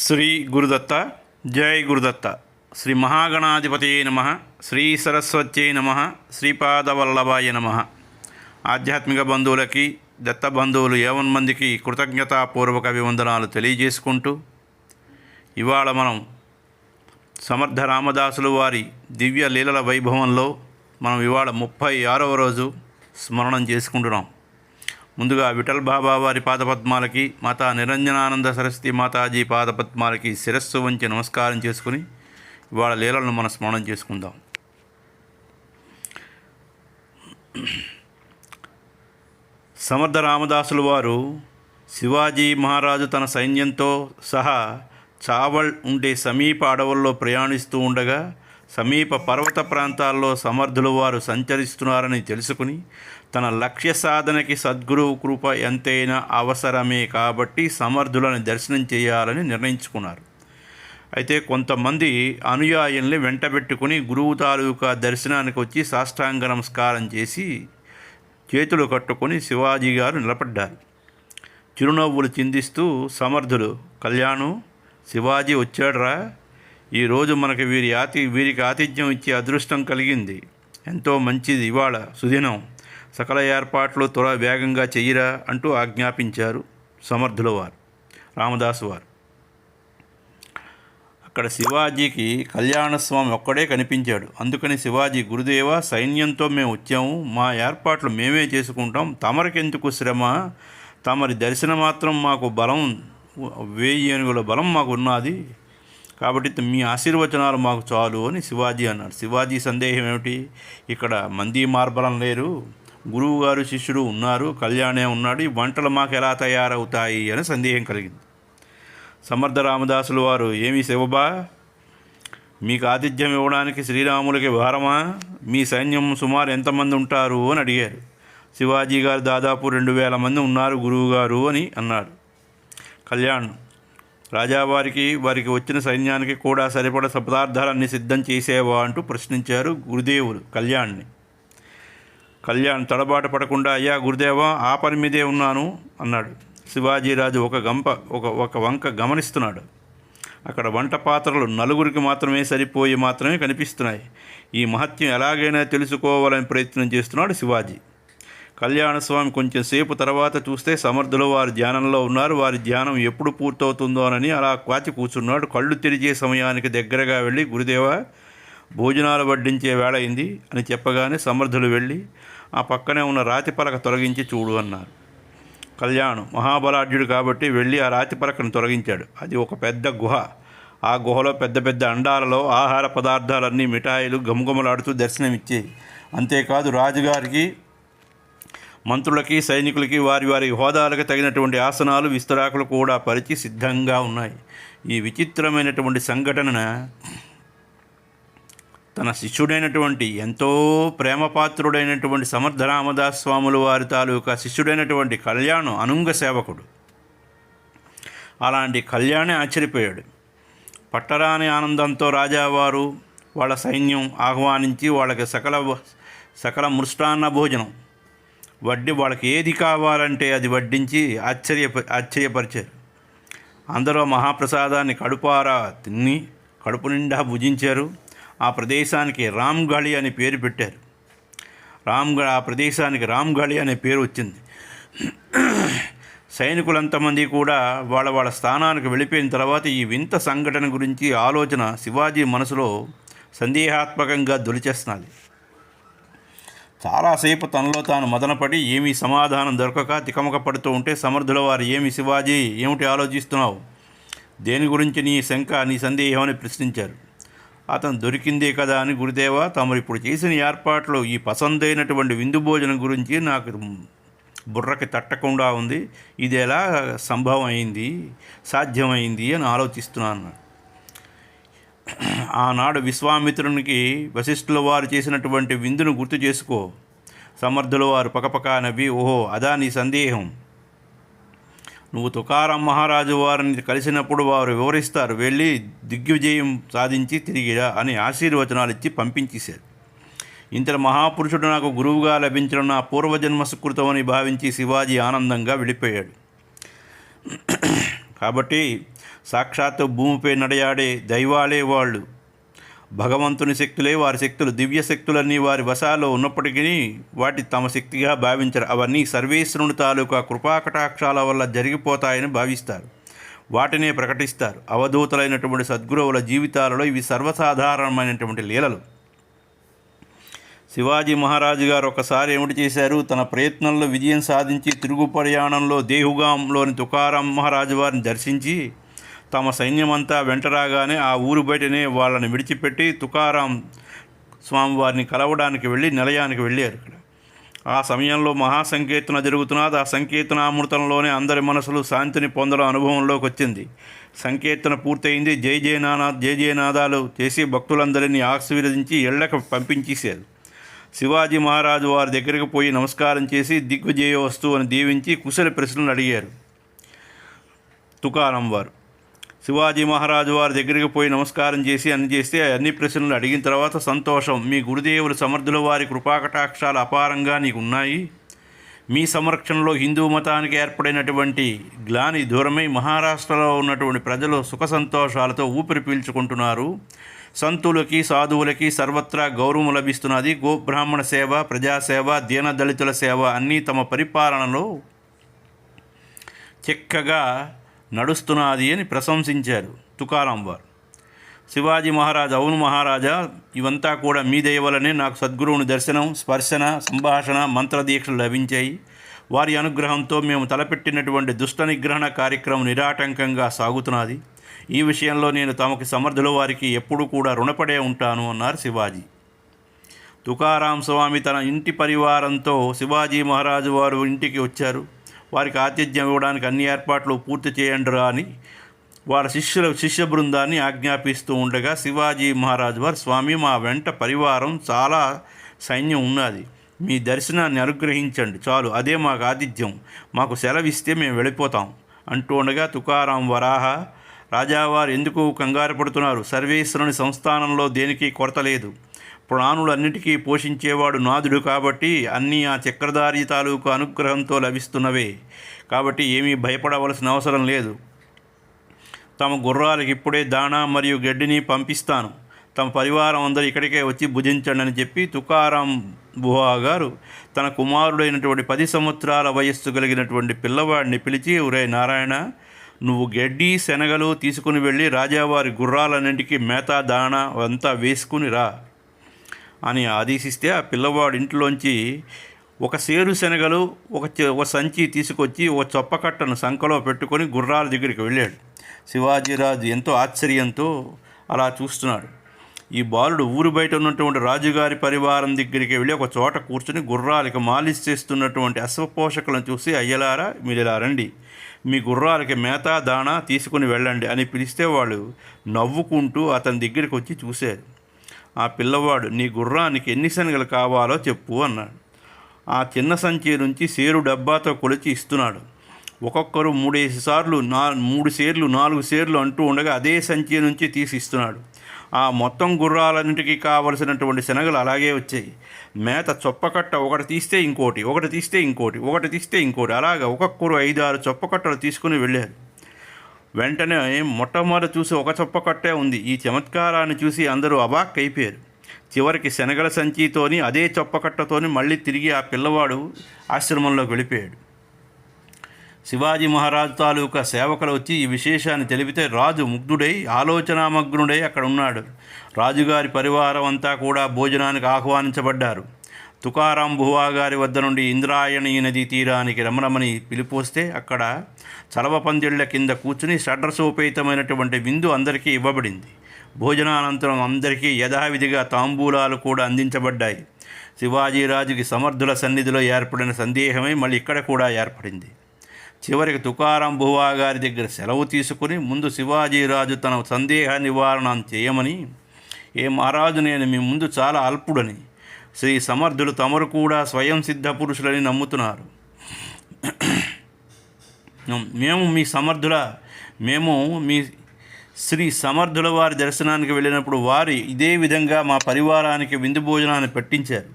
శ్రీ గురుదత్త. జై గురుదత్త. శ్రీ మహాగణాధిపతయే నమ. శ్రీ సరస్వత్యై నమ. శ్రీపాదవల్లభాయ నమ. ఆధ్యాత్మిక బంధువులకి, దత్త బంధువులు మందికి కృతజ్ఞతాపూర్వక అభివందనాలు తెలియజేసుకుంటూ, ఇవాళ మనం సమర్థ రామదాసులు వారి దివ్య లీలల వైభవంలో మనం ఇవాళ 36వ రోజు స్మరణం చేసుకుంటున్నాం. ముందుగా విఠల్ బాబా వారి పాదపద్మాలకి, మాతా నిరంజనానంద సరస్వతి మాతాజీ పాదపద్మాలకి శిరస్సు వంచి నమస్కారం చేసుకుని ఇవాళ లీలలను మనం స్మరణం చేసుకుందాం. సమర్థ రామదాసులు వారు శివాజీ మహారాజు తన సైన్యంతో సహా చావల్ ఉండే సమీప అడవుల్లో ప్రయాణిస్తూ ఉండగా సమీప పర్వత ప్రాంతాల్లో సమర్థులు వారు సంచరిస్తున్నారని తెలుసుకుని తన లక్ష్య సాధనకి సద్గురువు కృప ఎంతైనా అవసరమే కాబట్టి సమర్థులను దర్శనం చేయాలని నిర్ణయించుకున్నారు. అయితే కొంతమంది అనుయాయుల్ని వెంటబెట్టుకుని గురువు తాలూకా దర్శనానికి వచ్చి సాష్టాంగ నమస్కారం చేసి చేతులు కట్టుకొని శివాజీ గారు నిలబడ్డారు. చిరునవ్వులు చిందిస్తూ సమర్థులు, కళ్యాణం, శివాజీ వచ్చాడురా, ఈరోజు మనకి వీరికి ఆతిథ్యం ఇచ్చే అదృష్టం కలిగింది, ఎంతో మంచిది, ఇవాళ సుదినం, సకల ఏర్పాట్లు వేగంగా చెయ్యిరా అంటూ ఆజ్ఞాపించారు సమర్థుల వారు, రామదాసు వారు. అక్కడ శివాజీకి కళ్యాణస్వామి ఒక్కడే కనిపించాడు. అందుకని శివాజీ, గురుదేవ, సైన్యంతో మేము వచ్చాము, మా ఏర్పాట్లు మేమే చేసుకుంటాం, తమరికెందుకు శ్రమ, తమరి దర్శనం మాత్రం మాకు బలం, 1000 ఏనుగుల బలం మాకు ఉన్నది, కాబట్టి మీ ఆశీర్వచనాలు మాకు చాలు అని శివాజీ అన్నాడు. శివాజీ సందేహం ఏమిటి, ఇక్కడ మంది మార్బలం లేరు, గురువుగారు శిష్యుడు ఉన్నారు, కళ్యాణే ఉన్నాడు, ఈ వంటలు మాకు ఎలా తయారవుతాయి అని సందేహం కలిగింది. సమర్థ రామదాసులు వారు, ఏమి శివబా, మీకు ఆతిథ్యం ఇవ్వడానికి శ్రీరాములకి భారమా, మీ సైన్యం సుమారు ఎంతమంది ఉంటారు అని అడిగారు. శివాజీ గారు, దాదాపు 2000 మంది ఉన్నారు గురువుగారు అని అన్నాడు. కళ్యాణ్, రాజావారికి వారికి వచ్చిన సైన్యానికి కూడా సరిపడ పదార్థాలన్నీ సిద్ధం చేసేవా అంటూ ప్రశ్నించారు గురుదేవులు కళ్యాణ్ని. కళ్యాణ్ తడబాట పడకుండా, అయ్యా గురుదేవా, ఆ పని మీదే ఉన్నాను అన్నాడు. శివాజీరాజు ఒక వంక గమనిస్తున్నాడు. అక్కడ వంట పాత్రలు 4గురికి మాత్రమే మాత్రమే కనిపిస్తున్నాయి. ఈ మహత్యం ఎలాగైనా తెలుసుకోవాలని ప్రయత్నం చేస్తున్నాడు శివాజీ. కళ్యాణస్వామి కొంచెం సేపు తర్వాత చూస్తే సమర్థులు వారి ధ్యానంలో ఉన్నారు. వారి ధ్యానం ఎప్పుడు పూర్తవుతుందోనని అలా కాచి కూర్చున్నాడు. కళ్ళు తెరిచే సమయానికి దగ్గరగా వెళ్ళి, గురుదేవా, భోజనాలు వడ్డించే వేళ అయింది అని చెప్పగానే సమర్థులు వెళ్ళి ఆ పక్కనే ఉన్న రాతి పలక తొలగించి చూడు అన్నారు. కళ్యాణం మహాబలాఢ్యుడు కాబట్టి వెళ్ళి ఆ రాతి పలకను తొలగించాడు. అది ఒక పెద్ద గుహ. ఆ గుహలో పెద్ద పెద్ద అండాలలో ఆహార పదార్థాలన్నీ, మిఠాయిలు గమగమలాడుతూ దర్శనమిచ్చేవి. అంతేకాదు రాజుగారికి, మంత్రులకి, సైనికులకి వారి వారి హోదాలకు తగినటువంటి ఆసనాలు, విస్తరాకులు కూడా పరిచి సిద్ధంగా ఉన్నాయి. ఈ విచిత్రమైనటువంటి సంఘటన తన శిష్యుడైనటువంటి, ఎంతో ప్రేమపాత్రుడైనటువంటి సమర్థ రామదాస్ స్వాములు వారి తాలూకా శిష్యుడైనటువంటి కళ్యాణం అనుంగ సేవకుడు. అలాంటి కళ్యాణే ఆశ్చర్యపోయాడు. పట్టరాని ఆనందంతో రాజావారు వాళ్ళ సైన్యం ఆహ్వానించి వాళ్ళకి సకల మృష్టాన్న భోజనం వడ్డి, వాళ్ళకి ఏది కావాలంటే అది వడ్డించి ఆశ్చర్యపరిచారు. అందరూ మహాప్రసాదాన్ని కడుపారా తిని కడుపు నిండా భుజించారు. ఆ ప్రదేశానికి రామ్గళి అని పేరు పెట్టారు. ఆ ప్రదేశానికి రామ్గళి అనే పేరు వచ్చింది. సైనికులంతమంది కూడా వాళ్ళ స్థానానికి వెళ్ళిపోయిన తర్వాత ఈ వింత సంఘటన గురించి ఆలోచన శివాజీ మనసులో సందేహాత్మకంగా దొలిచేస్తున్నది. చాలాసేపు తనలో తాను మదనపడి ఏమీ సమాధానం దొరకక తికమక పడుతూ ఉంటే సమర్థుల వారు, ఏమి శివాజీ, ఏమిటి ఆలోచిస్తున్నావు, దేని గురించి నీ శంక, నీ సందేహం అని ప్రశ్నించారు. అతను, దొరికిందే కదా అని గురుదేవా, తమరు ఇప్పుడు చేసిన ఏర్పాట్లు, ఈ పసందైనటువంటి విందు భోజనం గురించి నాకు బుర్రకి తట్టకుండా ఉంది, ఇది ఎలా సంభవం అయింది, సాధ్యమైంది అని ఆలోచిస్తున్నాను. ఆనాడు విశ్వామిత్రునికి వశిష్ఠుల వారు చేసినటువంటి విందును గుర్తు చేసుకో. సమర్థుల వారు పకపకా నవ్వి, ఓహో, అదా నీ సందేహం, నువ్వు తుకారాం మహారాజు వారిని కలిసినప్పుడు వారు వివరిస్తారు, వెళ్ళి దిగ్విజయం సాధించి తిరిగిరా అని ఆశీర్వచనాలు ఇచ్చి పంపించేశారు. ఇంతటి మహాపురుషుడు నాకు గురువుగా లభించడం నా పూర్వజన్మ సుకృతమని భావించి శివాజీ ఆనందంగా వెళ్ళిపోయాడు. కాబట్టి సాక్షాత్తు భూమిపై నడయాడే దైవాలే వాళ్ళు. భగవంతుని శక్తులే వారి శక్తులు. దివ్య శక్తులన్నీ వారి వశాల్లో ఉన్నప్పటికీ వాటి తమ శక్తిగా భావించరు. అవన్నీ సర్వేశ్వరుని తాలూకా కృపాకటాక్షాల వల్ల జరిగిపోతాయని భావిస్తారు. వాటినే ప్రకటిస్తారు. అవధూతలైనటువంటి సద్గురువుల జీవితాలలో ఇవి సర్వసాధారణమైనటువంటి లీలలు. శివాజీ మహారాజు గారు ఒకసారి ఏమిటి చేశారు? తన ప్రయత్నంలో విజయం సాధించి తిరుగు ప్రయాణంలో దేహుగాంలోని తుకారాం మహారాజు వారిని దర్శించి తమ సైన్యమంతా వెంటరాగానే ఆ ఊరు బయటనే వాళ్ళని విడిచిపెట్టి తుకారాం స్వామివారిని కలవడానికి వెళ్ళి నిలయానికి వెళ్ళారు. ఇక్కడ ఆ సమయంలో మహాసంకీర్తన జరుగుతున్నది. ఆ సంకీర్తనామృతంలోనే అందరి మనసులు శాంతిని పొందడం అనుభవంలోకి వచ్చింది. సంకీర్తన పూర్తయింది. జై జయనాదాలు చేసి భక్తులందరినీ ఆశీర్వదించి ఇళ్లకు పంపించేశారు. శివాజీ మహారాజు వారి దగ్గరికి పోయి నమస్కారం చేసి దిగ్విజయోస్తు అని దీవించి కుశల ప్రశ్నలు అడిగారు. తుకారాం వారు శివాజీ మహారాజు వారి దగ్గరికి పోయి నమస్కారం చేసి అన్ని ప్రశ్నలు అడిగిన తర్వాత, సంతోషం, మీ గురుదేవులు సమర్థుల వారి కృపాకటాక్షాలు అపారంగా నీకు ఉన్నాయి. మీ సంరక్షణలో హిందూ మతానికి ఏర్పడినటువంటి గ్లాని దూరమై మహారాష్ట్రలో ఉన్నటువంటి ప్రజలు సుఖ సంతోషాలతో ఊపిరి పీల్చుకుంటున్నారు. సంతులకి సాధువులకి సర్వత్రా గౌరవం లభిస్తున్నది. గోబ్రాహ్మణ సేవ, ప్రజాసేవ, దీనదళితుల సేవ అన్నీ తమ పరిపాలనలో చక్కగా నడుస్తున్నది అని ప్రశంసించారు తుకారాం వారు. శివాజీ మహారాజ్, అవును మహారాజా, ఇవంతా కూడా మీ దయ వల్లనే నాకు సద్గురువుని దర్శనం, స్పర్శన, సంభాషణ, మంత్రదీక్షలు లభించాయి. వారి అనుగ్రహంతో మేము తలపెట్టినటువంటి దుష్ట నిగ్రహణ కార్యక్రమం నిరాటంకంగా సాగుతున్నది. ఈ విషయంలో నేను తమకి సమర్థుల వారికి ఎప్పుడూ కూడా రుణపడే ఉంటాను అన్నారు శివాజీ. తుకారాం స్వామి తన ఇంటి పరివారంతో శివాజీ మహారాజు వారు ఇంటికి వచ్చారు. వారికి ఆతిథ్యం ఇవ్వడానికి అన్ని ఏర్పాట్లు పూర్తి చేయండిరా అని వారి శిష్య బృందాన్ని ఆజ్ఞాపిస్తూ ఉండగా శివాజీ మహారాజు వారు, స్వామి, మా వెంట పరివారం చాలా సైన్యం ఉన్నది. మీ దర్శనాన్ని అనుగ్రహించండి చాలు, అదే మాకు ఆతిథ్యం. మాకు సెలవిస్తే మేము వెళ్ళిపోతాం అంటూ ఉండగా తుకారాం వరాహ, రాజావారు ఎందుకు కంగారు పడుతున్నారు? సర్వేశ్వరుని సంస్థానంలో దేనికి కొరత లేదు. ప్రాణులన్నిటికీ పోషించేవాడు నాథుడు కాబట్టి అన్నీ ఆ చక్రధారి తాలూకు అనుగ్రహంతో లభిస్తున్నవే. కాబట్టి ఏమీ భయపడవలసిన అవసరం లేదు. తమ గుర్రాలకు ఇప్పుడే దాణా మరియు గడ్డిని పంపిస్తాను. తమ పరివారం అందరూ ఇక్కడికే వచ్చి భుజించండి అని చెప్పి తుకారాం బుహా గారు తన కుమారుడైనటువంటి 10 సంవత్సరాల వయస్సు కలిగినటువంటి పిల్లవాడిని పిలిచి, ఒరే నారాయణ, నువ్వు గడ్డి శనగలు తీసుకుని వెళ్ళి రాజావారి గుర్రాలన్నింటికి మేత దాణా అంతా వేసుకుని రా అని ఆదేశిస్తే ఆ పిల్లవాడు ఇంట్లోంచి ఒక సేరు శనగలు ఒక సంచి తీసుకొచ్చి ఒక చొప్పకట్టను సంకలో పెట్టుకొని గుర్రాల దగ్గరికి వెళ్ళాడు. శివాజీరాజు ఎంతో ఆశ్చర్యంతో అలా చూస్తున్నాడు. ఈ బాలుడు ఊరు బయట ఉన్నటువంటి రాజుగారి పరివారం దగ్గరికి వెళ్ళి ఒక చోట కూర్చుని గుర్రాలకి మాలిష్ చేస్తున్నటువంటి అశ్వపోషకులను చూసి, అయ్యలారా, మీరు ఇలా రండి, మీ గుర్రాలకి మేత దాణా తీసుకుని వెళ్ళండి అని పిలిస్తే వాళ్ళు నవ్వుకుంటూ అతని దగ్గరికి వచ్చి చూశారు. ఆ పిల్లవాడు, నీ గుర్రానికి ఎన్ని శనగలు కావాలో చెప్పు అన్నాడు. ఆ చిన్న సంచి నుంచి సేరు డబ్బాతో కొలిచి ఇస్తున్నాడు. ఒక్కొక్కరు 3 సేర్లు 4 సేర్లు అంటూ ఉండగా అదే సంచి నుంచి తీసి ఇస్తున్నాడు. ఆ మొత్తం గుర్రాలన్నింటికీ కావలసినటువంటి శనగలు అలాగే వచ్చాయి. మేత చొప్పకట్ట ఒకటి తీస్తే ఇంకోటి, ఒకటి తీస్తే ఇంకోటి, ఒకటి తీస్తే ఇంకోటి, అలాగా ఒక్కొక్కరు 5-6 చొప్పకట్టలు తీసుకుని వెళ్ళారు. వెంటనే మొట్టమొదటి చూసి ఒక చొప్పకట్టే ఉంది. ఈ చమత్కారాన్ని చూసి అందరూ అవాక్ అయిపోయారు. చివరికి శనగల సంచితోని అదే చొప్పకట్టతోని మళ్ళీ తిరిగి ఆ పిల్లవాడు ఆశ్రమంలోకి వెళ్ళిపోయాడు. శివాజీ మహారాజు తాలూకా సేవకులు వచ్చి ఈ విశేషాన్ని తెలిపితే రాజు ముగ్ధుడై ఆలోచనామగ్నుడై అక్కడ ఉన్నాడు. రాజుగారి పరివారం అంతా కూడా భోజనానికి ఆహ్వానించబడ్డారు. తుకారాం బుహా గారి వద్ద నుండి ఇంద్రాయణి నదీ తీరానికి రమరమని పిలిపోస్తే అక్కడ చలవ పందిళ్ల కింద కూర్చుని షడ్రసోపేతమైనటువంటి విందు అందరికీ ఇవ్వబడింది. భోజనానంతరం అందరికీ యథావిధిగా తాంబూలాలు కూడా అందించబడ్డాయి. శివాజీరాజుకి సమర్థుల సన్నిధిలో ఏర్పడిన సందేహమే మళ్ళీ ఇక్కడ కూడా ఏర్పడింది. చివరికి తుకారాం బుహా గారి దగ్గర సెలవు తీసుకుని ముందు శివాజీరాజు తన సందేహ నివారణ చేయమని, ఏ మహారాజు, నేను మీ ముందు చాలా అల్పుడని, శ్రీ సమర్థులు తమరు కూడా స్వయం సిద్ధ పురుషులని నమ్ముతున్నారు. మేము మీ శ్రీ సమర్థుల వారి దర్శనానికి వెళ్ళినప్పుడు వారు ఇదే విధంగా మా పరివారానికి విందు భోజనాన్ని పెట్టించారు.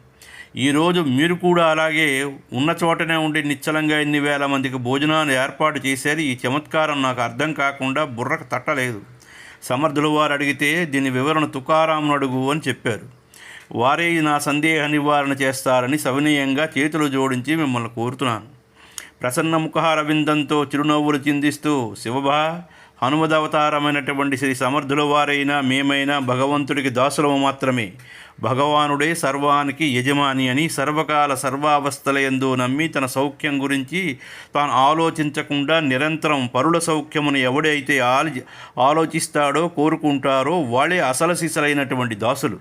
ఈరోజు మీరు కూడా అలాగే ఉన్న చోటనే ఉండి నిశ్చలంగా ఇన్ని వేల మందికి భోజనాన్ని ఏర్పాటు చేశారు. ఈ చమత్కారం నాకు అర్థం కాకుండా బుర్రకు తట్టలేదు. సమర్థుల వారు అడిగితే దీని వివరణ తుకారామును అడుగు అని చెప్పారు. వారే నా సందేహ నివారణ చేస్తారని సవినయంగా చేతులు జోడించి మిమ్మల్ని కోరుతున్నాను. ప్రసన్న ముఖారవిందంతో చిరునవ్వులు చిందిస్తూ శివభా, హనుమదవతారమైనటువంటి శ్రీ సమర్థుల వారైనా మేమైనా భగవంతుడికి దాసులము మాత్రమే. భగవానుడే సర్వానికి యజమాని అని సర్వకాల సర్వావస్థలయందు నమ్మి తన సౌఖ్యం గురించి తాను ఆలోచించకుండా నిరంతరం పరుల సౌఖ్యమును ఎవడైతే ఆలోచిస్తాడో కోరుకుంటారో వాళ్ళే అసలు సిసలైనటువంటి దాసులు.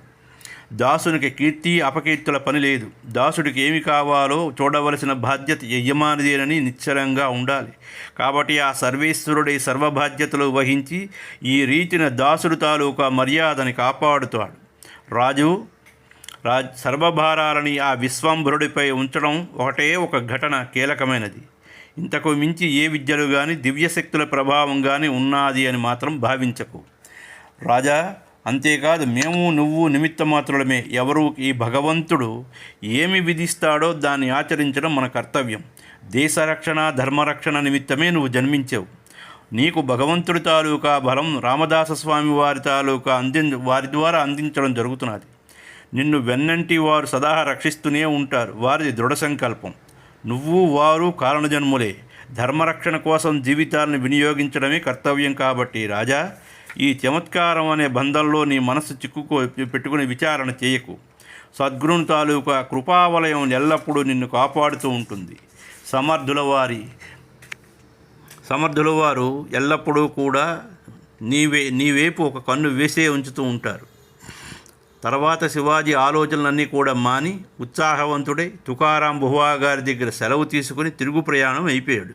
దాసునికి కీర్తి అపకీర్తుల పని లేదు. దాసుడికి ఏమి కావాలో చూడవలసిన బాధ్యత యజమానిదేనని నిశ్చలంగా ఉండాలి. కాబట్టి ఆ సర్వేశ్వరుడే సర్వబాధ్యతలు వహించి ఈ రీతిన దాసుడు తాలూకా మర్యాదని కాపాడుతాడు. రాజు సర్వభారాలని ఆ విశ్వంభరుడిపై ఉంచడం ఒకటే ఒక ఘటన కీలకమైనది. ఇంతకు మించి ఏ విద్యలు కానీ దివ్యశక్తుల ప్రభావం కానీ ఉన్నది అని మాత్రం భావించకు రాజా. అంతేకాదు, మేము నువ్వు నిమిత్త మాత్రులమే. ఎవరు ఈ భగవంతుడు ఏమి విధిస్తాడో దాన్ని ఆచరించడం మన కర్తవ్యం. దేశరక్షణ ధర్మరక్షణ నిమిత్తమే నువ్వు జన్మించావు. నీకు భగవంతుడి తాలూకా బలం రామదాస స్వామి వారి తాలూకా వారి ద్వారా అందించడం జరుగుతున్నది. నిన్ను వెన్నంటి వారు సదా రక్షిస్తూనే ఉంటారు. వారిది దృఢ సంకల్పం. నువ్వు వారు కారణజన్ములే. ధర్మరక్షణ కోసం జీవితాలను వినియోగించడమే కర్తవ్యం. కాబట్టి రాజా, ఈ చమత్కారం అనే బంధంలో నీ మనసు పెట్టుకుని విచారణ చేయకు. సద్గురుని తాలూకా కృపావలయం ఎల్లప్పుడూ నిన్ను కాపాడుతూ ఉంటుంది. సమర్థుల వారు ఎల్లప్పుడూ కూడా నీవైపు ఒక కన్ను వేసే ఉంచుతూ ఉంటారు. తర్వాత శివాజీ ఆలోచనలన్నీ కూడా మాని ఉత్సాహవంతుడై తుకారాం బుహా గారి దగ్గర సెలవు తీసుకుని తిరుగు ప్రయాణం అయిపోయాడు.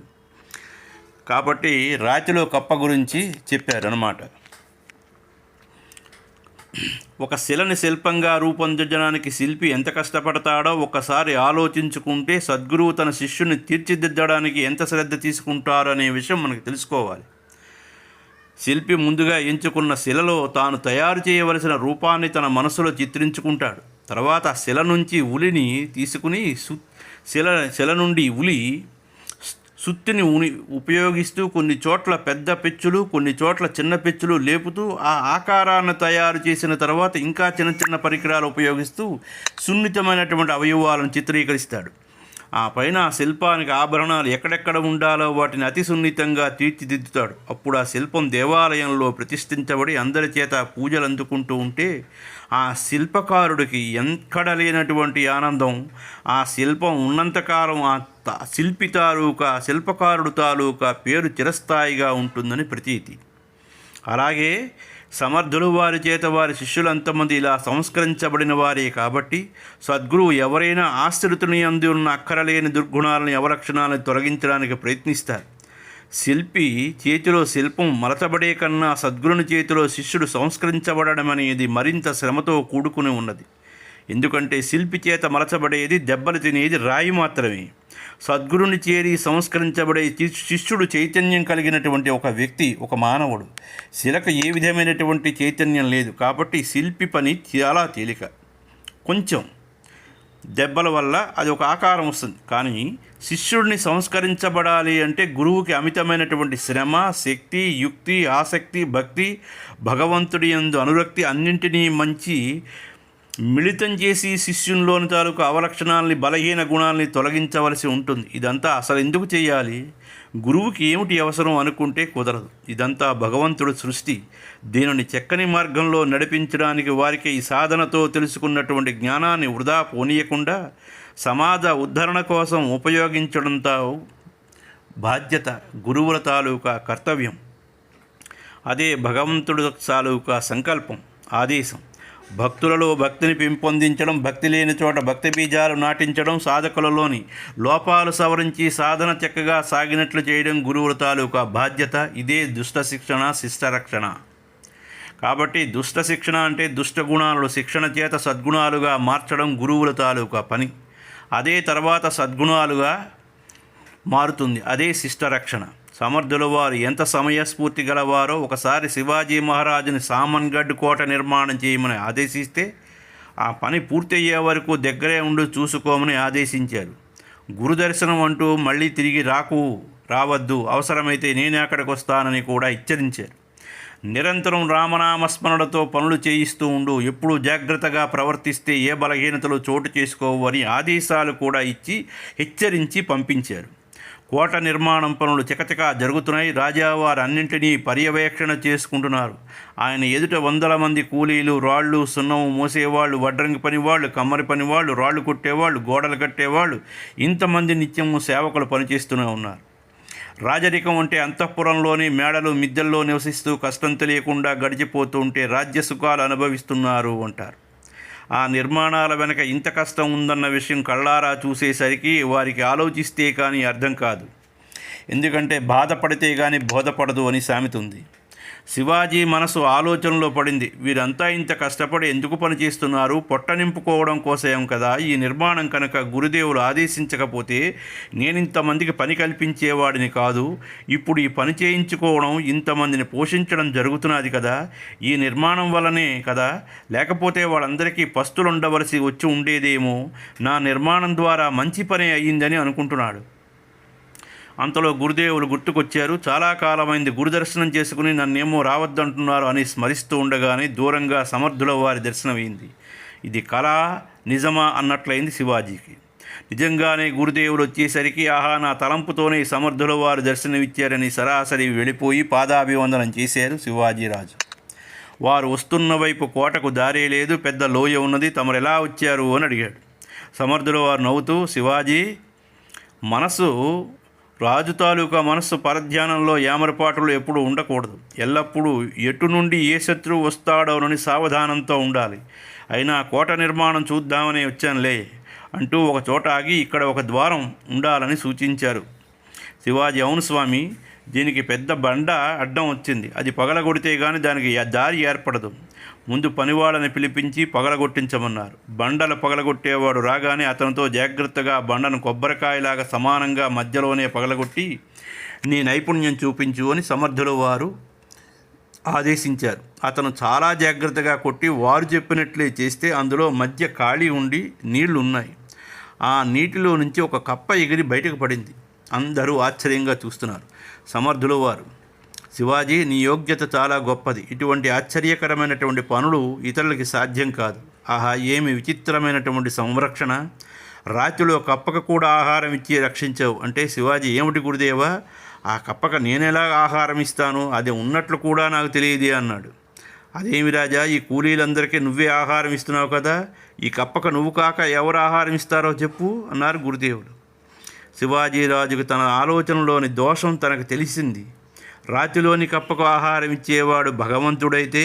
కాబట్టి రాతిలో కప్ప గురించి చెప్పారన్నమాట. ఒక శిలని శిల్పంగా రూపొందించడానికి శిల్పి ఎంత కష్టపడతాడో ఒక్కసారి ఆలోచించుకుంటే సద్గురువు తన శిష్యుని తీర్చిదిద్దడానికి ఎంత శ్రద్ధ తీసుకుంటారో అనే విషయం మనకు తెలుసుకోవాలి. శిల్పి ముందుగా ఎంచుకున్న శిలలో తాను తయారు చేయవలసిన రూపాన్ని తన మనసులో చిత్రించుకుంటాడు. తర్వాత శిల నుంచి ఉలిని తీసుకుని శిల నుండి ఉలి సుత్తిని ఉపయోగిస్తూ కొన్ని చోట్ల పెద్ద పెచ్చులు, కొన్ని చోట్ల చిన్న పెచ్చులు లేపుతూ ఆ ఆకారాన్ని తయారు చేసిన తర్వాత ఇంకా చిన్న చిన్న పరికరాలు ఉపయోగిస్తూ సున్నితమైనటువంటి అవయవాలను చిత్రీకరిస్తాడు. ఆ పైన ఆ శిల్పానికి ఆభరణాలు ఎక్కడెక్కడ ఉండాలో వాటిని అతి సున్నితంగా తీర్చిదిద్దుతాడు. అప్పుడు ఆ శిల్పం దేవాలయంలో ప్రతిష్ఠించబడి అందరి చేత పూజలు అందుకుంటూ ఉంటే ఆ శిల్పకారుడికి ఎక్కడ లేనటువంటి ఆనందం. ఆ శిల్పం ఉన్నంతకాలం ఆ శిల్పకారుడు తాలూకా పేరు చిరస్థాయిగా ఉంటుందని ప్రతీతి. అలాగే సమర్థులు వారి చేత వారి శిష్యులంతమంది ఇలా సంస్కరించబడిన వారే. కాబట్టి సద్గురువు ఎవరైనా ఆశ్రితుని యందు ఉన్న అక్కరలేని దుర్గుణాలని అవలక్షణాలను తొలగించడానికి ప్రయత్నిస్తారు. శిల్పి చేతిలో శిల్పం మలచబడే కన్నా సద్గురుని చేతిలో శిష్యుడు సంస్కరించబడడం అనేది మరింత శ్రమతో కూడుకుని ఉన్నది. ఎందుకంటే శిల్పి చేత మలచబడేది, దెబ్బలు తినేది రాయి మాత్రమే. సద్గురుని చేరి సంస్కరించబడే శిష్యుడు చైతన్యం కలిగినటువంటి ఒక వ్యక్తి, ఒక మానవుడు. శిలకు ఏ విధమైనటువంటి చైతన్యం లేదు. కాబట్టి శిల్పి పని చాలా తేలిక. కొంచెం దెబ్బల వల్ల అది ఒక ఆకారం వస్తుంది. కానీ శిష్యుడిని సంస్కరించబడాలి అంటే గురువుకి అమితమైనటువంటి శ్రమ, శక్తి, యుక్తి, ఆసక్తి, భక్తి, భగవంతుడి యందు అనురక్తి అన్నింటినీ మంచి మిళితం చేసి శిష్యునిలోని తాలూకు అవలక్షణాలని, బలహీన గుణాలని తొలగించవలసి ఉంటుంది. ఇదంతా అసలు ఎందుకు చేయాలి? గురువుకి ఏమిటి అవసరం అనుకుంటే కుదరదు. ఇదంతా భగవంతుడి సృష్టి. దీనిని చక్కని మార్గంలో నడిపించడానికి వారికి ఈ సాధనతో తెలుసుకున్నటువంటి జ్ఞానాన్ని వృధా పోనీయకుండా సమాజ ఉద్ధరణ కోసం ఉపయోగించడంతో బాధ్యత గురువుల తాలూకా కర్తవ్యం. అదే భగవంతుడి తాలూకా సంకల్పం, ఆదేశం. భక్తులలో భక్తిని పెంపొందించడం, భక్తి లేని చోట భక్తి బీజాలు నాటించడం, సాధకులలోని లోపాలు సవరించి సాధన చక్కగా సాగినట్లు చేయడం గురువుల తాలూకా బాధ్యత. ఇదే దుష్ట శిక్షణ, శిష్టరక్షణ. కాబట్టి దుష్ట శిక్షణ అంటే దుష్ట గుణాలను శిక్షణ చేత సద్గుణాలుగా మార్చడం గురువుల తాలూకా పని. అదే తర్వాత సద్గుణాలుగా మారుతుంది. అదే శిష్టరక్షణ. సమర్థుల వారు ఎంత సమయస్ఫూర్తి గలవారో ఒకసారి శివాజీ మహారాజుని సామన్గఢ్ కోట నిర్మాణం చేయమని ఆదేశిస్తే ఆ పని పూర్తయ్యే వరకు దగ్గరే ఉండి చూసుకోమని ఆదేశించారు. గురుదర్శనం అంటూ మళ్ళీ తిరిగి రావద్దు, అవసరమైతే నేనే అక్కడికి వస్తానని కూడా హెచ్చరించారు. నిరంతరం రామనామస్మరణతో పనులు చేయిస్తూ ఉండు, ఎప్పుడూ జాగ్రత్తగా ప్రవర్తిస్తే ఏ బలహీనతలు చోటు చేసుకోవు అని ఆదేశాలు కూడా ఇచ్చి హెచ్చరించి పంపించారు. కోట నిర్మాణం పనులు చకచకా జరుగుతున్నాయి. రాజావారు అన్నింటినీ పర్యవేక్షణ చేసుకుంటున్నారు. ఆయన ఎదుట వందల మంది కూలీలు, రాళ్ళు సున్నము మోసేవాళ్ళు, వడ్రంగి పనివాళ్ళు, కమ్మరి పనివాళ్ళు, రాళ్ళు కొట్టేవాళ్ళు, గోడలు కట్టేవాళ్ళు, ఇంతమంది నిత్యము సేవకులు పనిచేస్తూనే ఉన్నారు. రాజరికం అంటే అంతఃపురంలోని మేడలు మిద్దెల్లో నివసిస్తూ కష్టం తెలియకుండా గడిచిపోతూ ఉంటే రాజ్య సుఖాలు అనుభవిస్తున్నారు అంటారు. ఆ నిర్మాణాల వెనక ఇంత కష్టం ఉందన్న విషయం కళ్ళారా చూసేసరికి వారికి ఆలోచిస్తే కానీ అర్థం కాదు. ఎందుకంటే బాధపడితే కానీ బోధపడదు అని సామెత ఉంది. శివాజీ మనసు ఆలోచనలో పడింది. వీరంతా ఇంత కష్టపడి ఎందుకు పనిచేస్తున్నారు? పొట్ట నింపుకోవడం కోసమే కదా. ఈ నిర్మాణం కనుక గురుదేవులు ఆదేశించకపోతే నేనింతమందికి పని కల్పించేవాడిని కాదు. ఇప్పుడు ఈ పని చేయించుకోవడం, ఇంతమందిని పోషించడం జరుగుతున్నది కదా. ఈ నిర్మాణం వల్లనే కదా, లేకపోతే వాళ్ళందరికీ పస్తులు ఉండవలసి వచ్చి ఉండేదేమో. నా నిర్మాణం ద్వారా మంచి పనే అయ్యిందని అనుకుంటున్నాడు. అంతలో గురుదేవులు గుర్తుకొచ్చారు. చాలా కాలమైంది గురుదర్శనం చేసుకుని నన్నేమో రావద్దంటున్నారు అని స్మరిస్తూ ఉండగానే దూరంగా సమర్థుల వారి దర్శనమైంది. ఇది కళ నిజమా అన్నట్లయింది శివాజీకి. నిజంగానే గురుదేవులు వచ్చేసరికి ఆహా, నా తలంపుతోనే సమర్థుల వారు దర్శనమిచ్చారని సరాసరి వెళ్ళిపోయి పాదాభివందనం చేశారు శివాజీరాజు. వారు వస్తున్న వైపు కోటకు దారే లేదు, పెద్ద లోయ ఉన్నది, తమరు ఎలా వచ్చారు అని అడిగాడు. సమర్థుల వారు నవ్వుతూ, శివాజీ, రాజు తాలూకా మనస్సు పరధ్యానంలో యామరపాటులు ఎప్పుడూ ఉండకూడదు. ఎల్లప్పుడూ ఎటు నుండి ఏ శత్రువు వస్తాడోనని సావధానంతో ఉండాలి. అయినా కోట నిర్మాణం చూద్దామని వచ్చానులే అంటూ ఒక చోట ఆగి ఇక్కడ ఒక ద్వారం ఉండాలని సూచించారు. శివాజీ, అవును స్వామి, దీనికి పెద్ద బండ అడ్డం వచ్చింది. అది పగలగొడితే కానీ దానికి దారి ఏర్పడదు. ముందు పనివాళ్ళని పిలిపించి పగలగొట్టించమన్నారు. బండలు పగలగొట్టేవాడు రాగానే అతనితో జాగ్రత్తగా బండను కొబ్బరికాయలాగా సమానంగా మధ్యలోనే పగలగొట్టి నీ నైపుణ్యం చూపించు అని సమర్థుల వారు ఆదేశించారు. అతను చాలా జాగ్రత్తగా కొట్టి వారు చెప్పినట్లే చేస్తే అందులో మధ్య ఖాళీ ఉండి నీళ్లు ఉన్నాయి. ఆ నీటిలో నుంచి ఒక కప్ప ఎగిరి బయటకు పడింది. అందరూ ఆశ్చర్యంగా చూస్తున్నారు. సమర్థుల వారు, శివాజీ, నీ యోగ్యత చాలా గొప్పది. ఇటువంటి ఆశ్చర్యకరమైనటువంటి పనులు ఇతరులకి సాధ్యం కాదు. ఆహా, ఏమి విచిత్రమైనటువంటి సంరక్షణ! రాత్రిలో కప్పకు కూడా ఆహారం ఇచ్చి రక్షించావు అంటే శివాజీ, ఏమిటి గురుదేవా, ఆ కప్పక నేనెలా ఆహారం ఇస్తాను? అది ఉన్నట్లు కూడా నాకు తెలియదే అన్నాడు. అదేమి రాజా, ఈ కూలీలందరికీ నువ్వే ఆహారం ఇస్తున్నావు కదా, ఈ కప్పక నువ్వు కాక ఎవరు ఆహారం ఇస్తారో చెప్పు అన్నారు గురుదేవులు. శివాజీరాజుకు తన ఆలోచనలోని దోషం తనకు తెలిసింది. రాతిలోని కప్పకు ఆహారం ఇచ్చేవాడు భగవంతుడైతే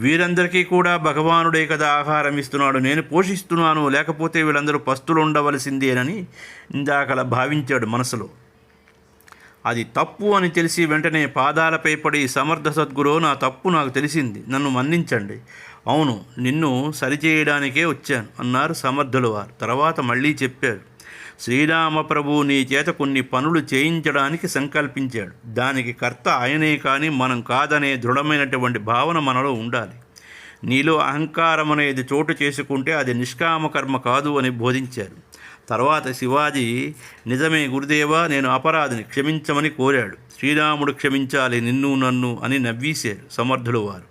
వీరందరికీ కూడా భగవానుడే కదా ఆహారం ఇస్తున్నాడు. నేను పోషిస్తున్నాను, లేకపోతే వీళ్ళందరూ పస్తులు ఉండవలసిందేనని ఇందాకలా భావించాడు మనసులో. అది తప్పు అని తెలిసి వెంటనే పాదాలపై పడి, సమర్థ సద్గురో, నా తప్పు నాకు తెలిసింది, నన్ను మన్నించండి. అవును, నిన్ను సరిచేయడానికే వచ్చాను అన్నారు సమర్థుల వారు. తర్వాత మళ్ళీ చెప్పారు, శ్రీరామప్రభు నీ చేత కొన్ని పనులు చేయించడానికి సంకల్పించాడు. దానికి కర్త ఆయనే కానీ మనం కాదనే దృఢమైనటువంటి భావన మనలో ఉండాలి. నీలో అహంకారం అనేది చోటు చేసుకుంటే అది నిష్కామకర్మ కాదు అని బోధించారు. తర్వాత శివాజీ, నిజమే గురుదేవా, నేను అపరాధిని, క్షమించమని కోరాడు. శ్రీరాముడు క్షమించాలి నిన్ను నన్ను అని నవ్వీశారు సమర్థులు వారు.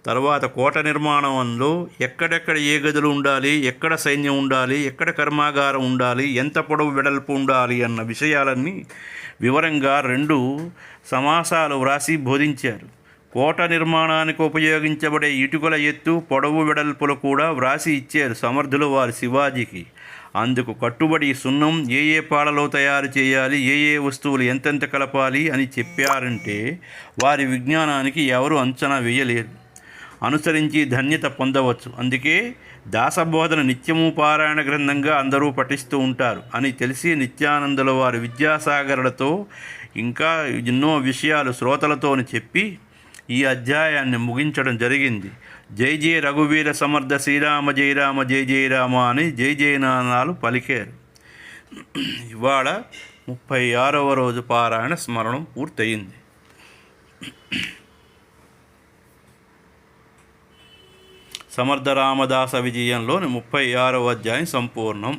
తర్వాత కోట నిర్మాణంలో ఎక్కడెక్కడ ఏ గదులు ఉండాలి, ఎక్కడ సైన్యం ఉండాలి, ఎక్కడ కర్మాగారం ఉండాలి, ఎంత పొడవు వెడల్పు ఉండాలి అన్న విషయాలన్నీ వివరంగా 2 సమాసాలు వ్రాసి బోధించారు. కోట నిర్మాణానికి ఉపయోగించబడే ఇటుకల ఎత్తు, పొడవు వెడల్పులు కూడా వ్రాసి ఇచ్చారు సమర్థులు వారు శివాజీకి. అందుకు కట్టుబడి సున్నం ఏ పాలలో తయారు చేయాలి, ఏ వస్తువులు ఎంతెంత కలపాలి అని చెప్పారంటే వారి విజ్ఞానానికి ఎవరు అంచనా వేయలేరు. అనుసరించి ధన్యత పొందవచ్చు. అందుకే దాసబోధన నిత్యము పారాయణ గ్రంథంగా అందరూ పఠిస్తూ ఉంటారు అని తెలిసి నిత్యానందుల వారు విద్యాసాగరులతో ఇంకా ఎన్నో విషయాలు శ్రోతలతోని చెప్పి ఈ అధ్యాయాన్ని ముగించడం జరిగింది. జై జయ రఘువీర సమర్థ శ్రీరామ జయ రామ జయ జయ రామ అని జయ జయనామాలు పలికారు. ఇవాళ 36వ రోజు పారాయణ స్మరణం పూర్తయింది. సమర్థ రామదాస విజయంలోని 36వ అధ్యాయం సంపూర్ణం.